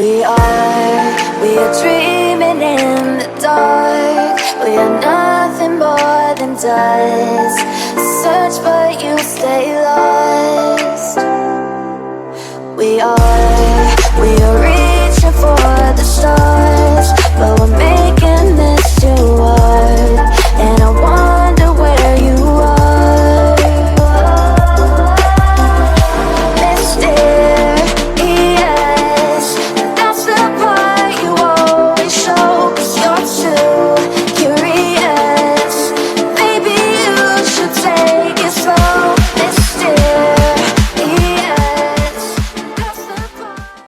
We are dreaming in the dark. We are nothing more than dust. Search but you stay lost. We are